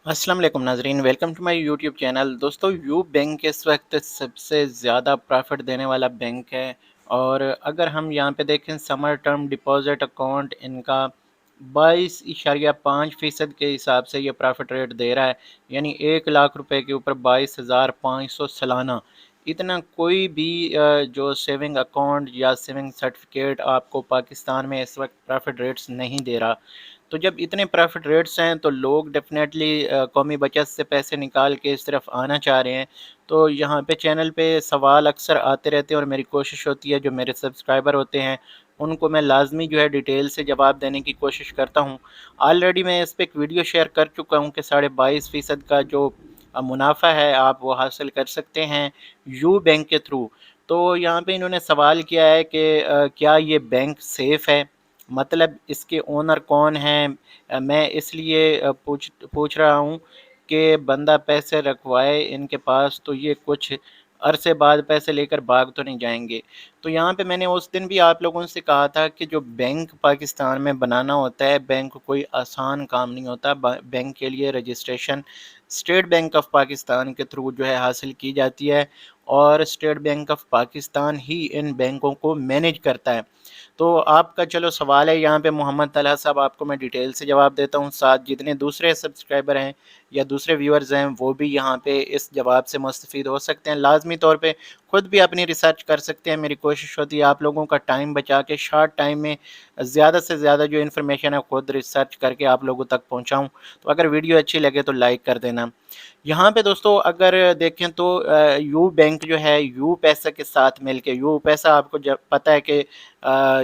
अस्सलाम वालेकुम नाजरीन, welcome to my YouTube channel. दोस्तों, यू बैंक इस वक्त सबसे ज़्यादा प्रॉफिट देने वाला बैंक है। और अगर हम यहाँ पे देखें, समर टर्म डिपॉजिट अकाउंट इनका 22.5% के हिसाब से ये प्रॉफिट रेट दे रहा है। यानी 1 लाख रुपए के ऊपर 22,500 सालाना। इतना कोई भी जो सेविंग अकाउंट या सेविंग सर्टिफिकेट आपको पाकिस्तान में इस वक्त प्रॉफिट रेट्स नहीं दे रहा। तो जब इतने प्रॉफिट रेट्स हैं तो लोग डेफिनेटली कौमी बचत से पैसे निकाल के इस तरफ आना चाह रहे हैं। तो यहाँ पे चैनल पे सवाल अक्सर आते रहते हैं और मेरी कोशिश होती है जो मेरे सब्सक्राइबर होते हैं उनको मैं लाजमी जो है डिटेल से जवाब देने की कोशिश करता हूँ। ऑलरेडी मैं इस पर एक वीडियो शेयर कर चुका हूँ कि 22.5% का जो मुनाफा है आप वो हासिल कर सकते हैं यू बैंक के थ्रू। तो यहाँ पे इन्होंने सवाल किया है कि क्या ये बैंक सेफ़ है, मतलब इसके ओनर कौन हैं। मैं इसलिए पूछ पूछ रहा हूँ कि बंदा पैसे रखवाए इनके पास तो ये कुछ अरसे बाद पैसे लेकर भाग तो नहीं जाएंगे। तो यहाँ पे मैंने उस दिन भी आप लोगों से कहा था कि जो बैंक पाकिस्तान में बनाना होता है, बैंक कोई आसान काम नहीं होता। बैंक के लिए registration state bank of Pakistan के थ्रू जो है हासिल की जाती है और स्टेट बैंक ऑफ पाकिस्तान ही इन बैंकों को मैनेज करता है। तो आपका चलो सवाल है यहाँ पे मोहम्मद तलहा साहब, आपको मैं डिटेल से जवाब देता हूँ। साथ जितने दूसरे सब्सक्राइबर हैं या दूसरे व्यूअर्स हैं वो भी यहाँ पे इस जवाब से मुस्तफ़ीद हो सकते हैं। लाजमी तौर पे खुद भी अपनी रिसर्च कर सकते हैं। मेरी कोशिश होती है आप लोगों का टाइम बचा के शॉर्ट टाइम में ज़्यादा से ज़्यादा जो इन्फॉर्मेशन है खुद रिसर्च करके आप लोगों तक पहुँचाऊँ। तो अगर वीडियो अच्छी लगे तो लाइक कर देना। यहाँ पे दोस्तों अगर देखें तो यू बैंक जो है यू पैसा के साथ मिलके, यू पैसा आपको जब पता है कि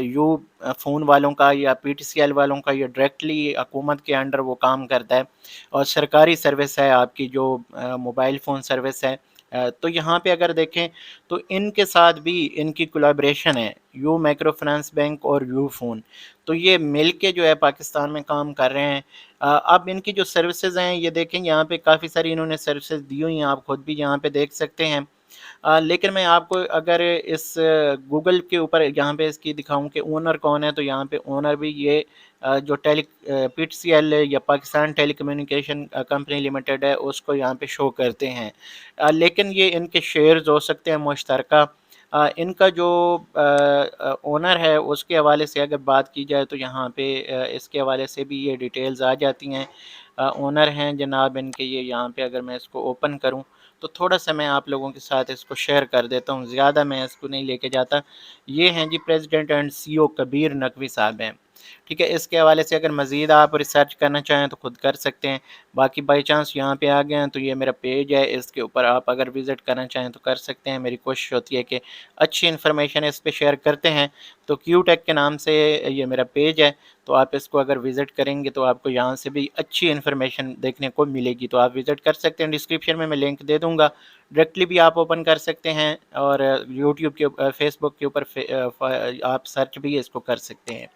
यू फ़ोन वालों का या पीटीसीएल वालों का ये डायरेक्टली हुकूमत के अंडर वो काम करता है और सरकारी सर्विस है आपकी जो मोबाइल फ़ोन सर्विस है। तो यहाँ पे अगर देखें तो इनके साथ भी इनकी कोलैबोरेशन है, यू माइक्रो फाइनेंस बैंक और यू फ़ोन। तो ये मिल के जो है पाकिस्तान में काम कर रहे हैं। अब इनकी जो सर्विसेज हैं ये देखें, यहाँ पे काफ़ी सारी इन्होंने सर्विसेज दी हुई हैं, आप खुद भी यहाँ पे देख सकते हैं। लेकिन मैं आपको अगर इस गूगल के ऊपर यहाँ पे इसकी दिखाऊं कि ओनर कौन है, तो यहाँ पे ओनर भी ये जो पीटीसीएल या पाकिस्तान टेलीकम्युनिकेशन कंपनी लिमिटेड है उसको यहाँ पे शो करते हैं। लेकिन ये इनके शेयर्स हो सकते हैं मुश्तरका। इनका जो ओनर है उसके हवाले से अगर बात की जाए तो यहाँ पे इसके हवाले से भी ये डिटेल्स आ जाती हैं। ओनर हैं जनाब इनके, ये यहाँ पे अगर मैं इसको ओपन करूँ तो थोड़ा सा मैं आप लोगों के साथ इसको शेयर कर देता हूँ, ज़्यादा मैं इसको नहीं लेके जाता। ये हैं जी president and CEO Kabir Naqvi साहब हैं। ठीक है, इसके हवाले से अगर मज़ीद आप रिसर्च करना चाहें तो खुद कर सकते हैं। बाकी बाई चांस यहाँ पे आ गए हैं तो ये मेरा पेज है, इसके ऊपर आप अगर विज़िट करना चाहें तो कर सकते हैं। मेरी कोशिश होती है कि अच्छी इन्फॉर्मेशन इस पर शेयर करते हैं। तो क्यू टेक के नाम से ये मेरा पेज है, तो आप इसको अगर विज़िट करेंगे तो आपको यहाँ से भी अच्छी इन्फॉर्मेशन देखने को मिलेगी। तो आप विज़िट कर सकते हैं, डिस्क्रिप्शन में मैं लिंक दे दूँगा, डायरेक्टली भी आप ओपन कर सकते हैं और यूट्यूब के फेसबुक के ऊपर आप सर्च भी इसको कर सकते हैं।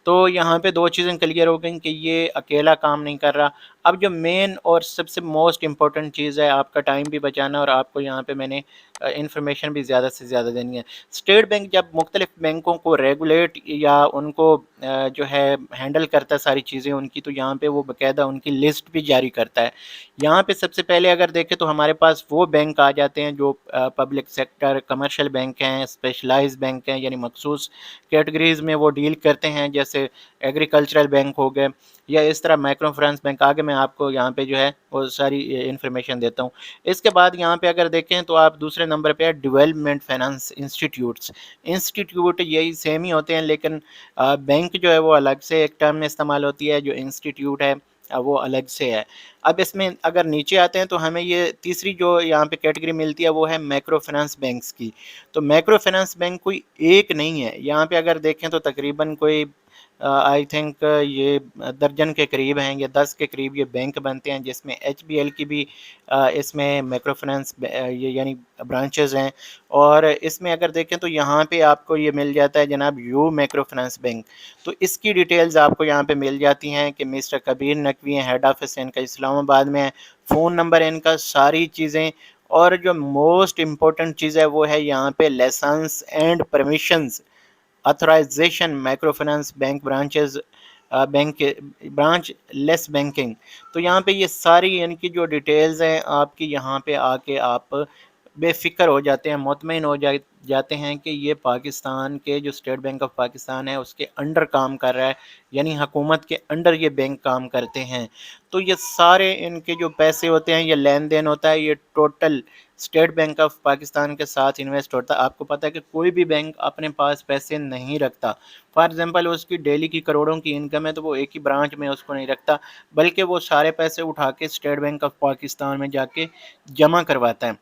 तो यहाँ पे दो चीज़ें क्लियर हो गई कि ये अकेला काम नहीं कर रहा। अब जो मेन और सबसे मोस्ट इम्पॉर्टेंट चीज़ है आपका टाइम भी बचाना, और आपको यहाँ पे मैंने इंफॉर्मेशन भी ज़्यादा से ज़्यादा देनी है। स्टेट बैंक जब मुख्तलिफ बैंकों को रेगुलेट या उनको जो है हैंडल करता है सारी चीज़ें उनकी, तो यहाँ पे वो बाकायदा उनकी लिस्ट भी जारी करता है। यहाँ पे सबसे पहले अगर देखें तो हमारे पास वो बैंक आ जाते हैं जो पब्लिक सेक्टर कमर्शियल बैंक हैं, स्पेशलाइज्ड बैंक हैं, यानी मखसूस कैटेगरीज़ में वो डील करते हैं, जैसे एग्रीकल्चरल बैंक हो गए या इस तरह माइक्रो फाइनेंस बैंक। आगे मैं आपको यहाँ पे जो है वो सारी इन्फॉर्मेशन देता हूँ। इसके बाद यहाँ पे अगर देखें तो आप दूसरे नंबर पे है डेवलपमेंट फाइनेंस इंस्टीट्यूट्स। इंस्टीट्यूट यही सेम ही होते हैं, लेकिन बैंक जो है वो अलग से एक टर्म में इस्तेमाल होती है, जो इंस्टीट्यूट है वो अलग से है। अब इसमें अगर नीचे आते हैं तो हमें ये तीसरी जो यहाँ पे कैटेगरी मिलती है वो है माइक्रो फाइनेंस बैंक्स की। तो माइक्रो फाइनेंस बैंक कोई एक नहीं है, यहाँ पे अगर देखें तो तकरीबन कोई आई थिंक ये दर्जन के करीब हैं या 10 के करीब ये बैंक बनते हैं, जिसमें एचबीएल की भी इसमें माइक्रो फाइनेंस ये यानी ब्रांचेस हैं। और इसमें अगर देखें तो यहाँ पे आपको ये मिल जाता है जनाब यू माइक्रो फाइनेंस बैंक। तो इसकी डिटेल्स आपको यहाँ पे मिल जाती हैं कि मिस्टर कबीर नकवी हैं, हेड ऑफिस इनका इस्लामाबाद में है, फ़ोन नंबर इनका, सारी चीज़ें। और जो मोस्ट इम्पोर्टेंट चीज़ है वो है यहाँ पे license and permissions authorization micro finance bank branches bank के ब्रांच लेस बैंकिंग। तो यहाँ पे ये सारी इनकी जो डिटेल्स हैं आपकी यहाँ पे आके आप बेफिक्र हो जाते हैं, मुतमईन हो जाते हैं कि ये पाकिस्तान के जो स्टेट बैंक ऑफ पाकिस्तान है उसके अंडर काम कर रहा है, यानी हुकूमत के अंडर ये बैंक काम करते हैं। तो ये सारे इनके जो पैसे होते हैं, ये लेन देन होता है, ये total state bank of Pakistan के साथ इन्वेस्ट होता है। आपको पता है कि कोई भी बैंक अपने पास पैसे नहीं रखता। फॉर एग्जांपल उसकी डेली की करोड़ों की इनकम है तो वो एक ही ब्रांच में उसको नहीं रखता, बल्कि वो सारे पैसे उठा के स्टेट बैंक ऑफ पाकिस्तान में जाके जमा करवाता है।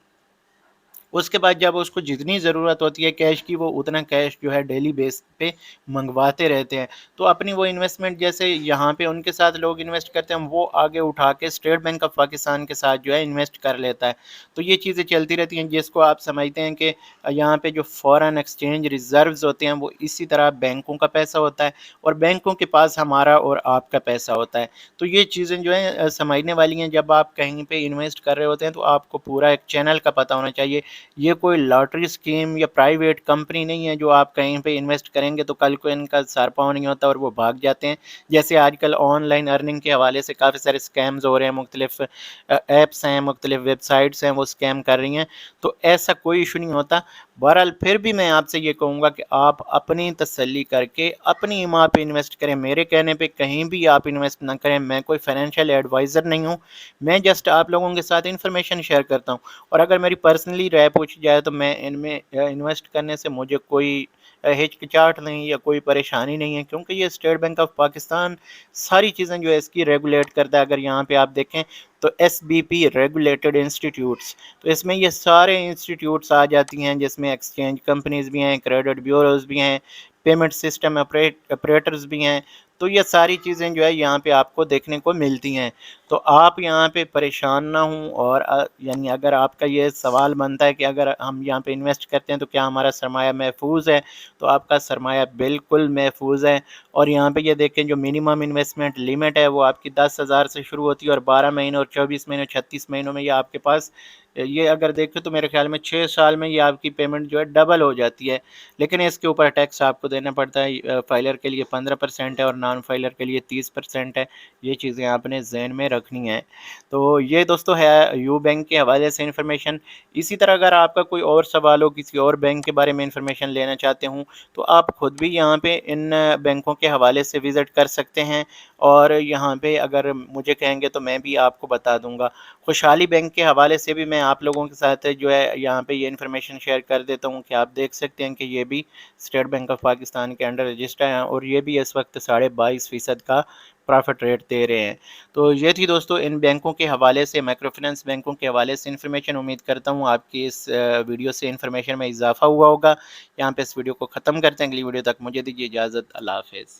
उसके बाद जब उसको जितनी ज़रूरत होती है कैश की, वो उतना कैश जो है डेली बेस पे मंगवाते रहते हैं। तो अपनी वो इन्वेस्टमेंट जैसे यहाँ पे उनके साथ लोग इन्वेस्ट करते हैं, वो आगे उठा के स्टेट बैंक ऑफ पाकिस्तान के साथ जो है इन्वेस्ट कर लेता है। तो ये चीज़ें चलती रहती हैं, जिसको आप समझते हैं कि यहाँ पे जो फॉरेन एक्सचेंज रिजर्व्स होते हैं वो इसी तरह बैंकों का पैसा होता है, और बैंकों के पास हमारा और आपका पैसा होता है। तो ये चीज़ें जो है समझने वाली हैं। जब आप कहीं पे इन्वेस्ट कर रहे होते हैं तो आपको पूरा एक चैनल का पता होना चाहिए। ये कोई लॉटरी स्कीम या प्राइवेट कंपनी नहीं है जो आप कहीं पे इन्वेस्ट करेंगे तो कल को इनका सर पाँव नहीं होता और वो भाग जाते हैं। जैसे आजकल ऑनलाइन अर्निंग के हवाले से काफ़ी सारे स्कैम्स हो रहे हैं, मुख्तलिफ ऐप्स हैं, मुख्तलिफ वेबसाइट्स हैं, वो स्कैम कर रही हैं। तो ऐसा कोई इशू नहीं होता। बहरहाल फिर भी मैं आपसे ये कहूँगा कि आप अपनी तसल्ली करके अपनी ईमा पे इन्वेस्ट करें। मेरे कहने पे कहीं भी आप इन्वेस्ट ना करें। मैं कोई फाइनेंशियल एडवाइज़र नहीं हूँ, मैं जस्ट आप लोगों के साथ इन्फॉर्मेशन शेयर करता हूँ। और अगर मेरी पर्सनली राय पूछी जाए तो मैं इनमें इन्वेस्ट करने से मुझे कोई हिचकिचाहट नहीं या कोई परेशानी नहीं है, क्योंकि ये स्टेट बैंक ऑफ पाकिस्तान सारी चीज़ें जो है इसकी रेगुलेट करता है। अगर यहाँ पे आप देखें तो SBP रेगुलेटेड इंस्टीट्यूट्स, तो इसमें ये सारे इंस्टीट्यूट्स आ जाती हैं, जिसमें एक्सचेंज कंपनीज भी हैं, क्रेडिट ब्यूरोज भी हैं, पेमेंट सिस्टम ऑपरेटर्स भी हैं। तो ये सारी चीज़ें जो है यहाँ पे आपको देखने को मिलती हैं। तो आप यहाँ पे परेशान ना हों, और यानी अगर आपका ये सवाल बनता है कि अगर हम यहाँ पे इन्वेस्ट करते हैं तो क्या हमारा सरमाया महफूज है, तो आपका सरमाया बिल्कुल महफूज है। और यहाँ पे ये देखें जो मिनिमम इन्वेस्टमेंट लिमिट है वो आपकी 10,000 से शुरू होती है, और 12 महीने और 24 महीने 36 महीनों में ये आपके पास, ये अगर देखें तो मेरे ख्याल में 6 साल में ये आपकी पेमेंट जो है डबल हो जाती है। लेकिन इसके ऊपर टैक्स आपको देना पड़ता है। फाइलर के लिए 15% है और नॉन फाइलर के लिए 30% है। ये चीज़ें आपने जहन में रखनी है। तो ये दोस्तों है यू बैंक के हवाले से इन्फॉर्मेशन। इसी तरह अगर आपका कोई और सवाल हो, किसी और बैंक के बारे में इन्फॉर्मेशन लेना चाहते हूँ, तो आप खुद भी यहाँ पे इन बैंकों के हवाले से विज़िट कर सकते हैं, और यहाँ पे अगर मुझे कहेंगे तो मैं भी आपको बता दूँगा। खुशहाली बैंक के हवाले से भी मैं आप लोगों के साथ जो है यहाँ पे ये इन्फॉर्मेशन शेयर कर देता हूँ कि आप देख सकते हैं कि ये भी स्टेट बैंक ऑफ पाकिस्तान के अंडर रजिस्टर हैं, और ये भी इस वक्त 22.5% का प्रॉफिट रेट दे रहे हैं। तो ये थी दोस्तों इन बैंकों के हवाले से, माइक्रो फाइनेंस बैंकों के हवाले से इन्फॉर्मेशन। उम्मीद करता हूँ आपकी इस वीडियो से इन्फॉर्मेशन में इजाफा हुआ होगा। यहाँ पे इस वीडियो को ख़त्म करते हैं। अगली वीडियो तक मुझे दीजिए इजाज़त। अल्लाह हाफ़िज़।